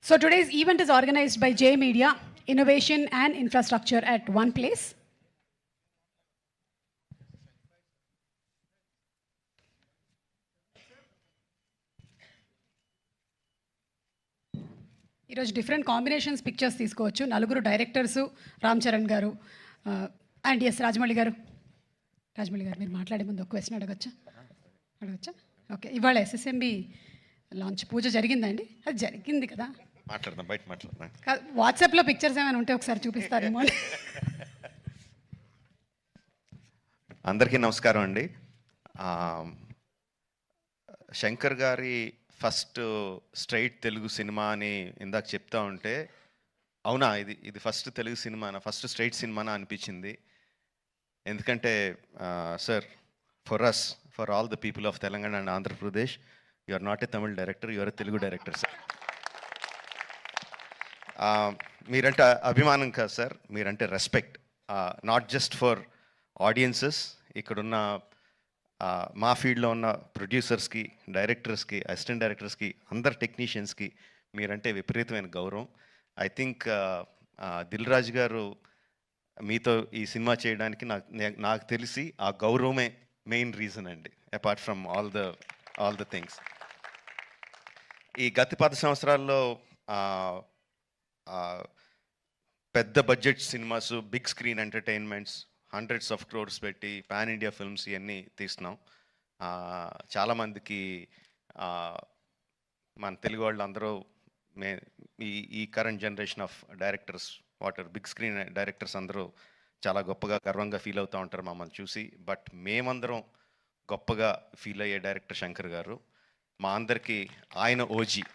So today's event is organized by J Media, Innovation and Infrastructure at one place. ఈరోజు different combinations pictures తీసుకోవచ్చు. నలుగురు directors, Ram Charan గారు and yes Rajamouli గారు. రాజమౌళి గారు, మీరు మాట్లాడే ముందు ఒక క్వశ్చన్ అడగచ్చా? ఓకే, ఇవాళ ఎస్ఎస్ఎంబి లాంచ్ పూజ జరిగిందండి? అది జరిగింది కదా? మాట్లాడదాం, బయట మాట్లాడదాం. వాట్సాప్లో పిక్చర్స్ ఏమైనా ఉంటే ఒకసారి చూపిస్తారేమో. అందరికీ నమస్కారం అండి. శంకర్ గారి ఫస్ట్ స్ట్రైట్ తెలుగు సినిమా అని ఇందాక చెప్తా ఉంటే, అవునా ఇది ఫస్ట్ తెలుగు సినిమానా, ఫస్ట్ స్ట్రైట్ సినిమానా అనిపించింది. ఎందుకంటే sir, for all the people of Telangana and Andhra Pradesh, you are not a Tamil director, you are a Telugu director sir. మీరంటే అభిమానం కాదు సార్, మీరంటే respect. Not just for audiences, ఇక్కడున్న మా ఫీల్డ్లో ఉన్న ప్రొడ్యూసర్స్కి, డైరెక్టర్స్కి, అసిస్టెంట్ డైరెక్టర్స్కి, అందరు టెక్నీషియన్స్కి మీరంటే విపరీతమైన గౌరవం. ఐ థింక్ దిల్ రాజు గారు మీతో ఈ సినిమా చేయడానికి నాకు తెలిసి ఆ గౌరవమే మెయిన్ రీజన్ అండి, apart from all the things. ఈ గత 10 సంవత్సరాల్లో పెద్ద budget cinemas, big screen entertainments, hundreds of crores పెట్టి పాన్ ఇండియా ఫిల్మ్స్ ఇవన్నీ తీస్తున్నాం. చాలామందికి మన తెలుగు వాళ్ళు అందరూ ఈ current generation of directors, big screen directors అందరూ చాలా గొప్పగా, గర్వంగా ఫీల్ అవుతూ ఉంటారు మమ్మల్ని చూసి. బట్ మేమందరం గొప్పగా ఫీల్ అయ్యే డైరెక్టర్ శంకర్ గారు. మా అందరికీ ఆయన ఓజీ.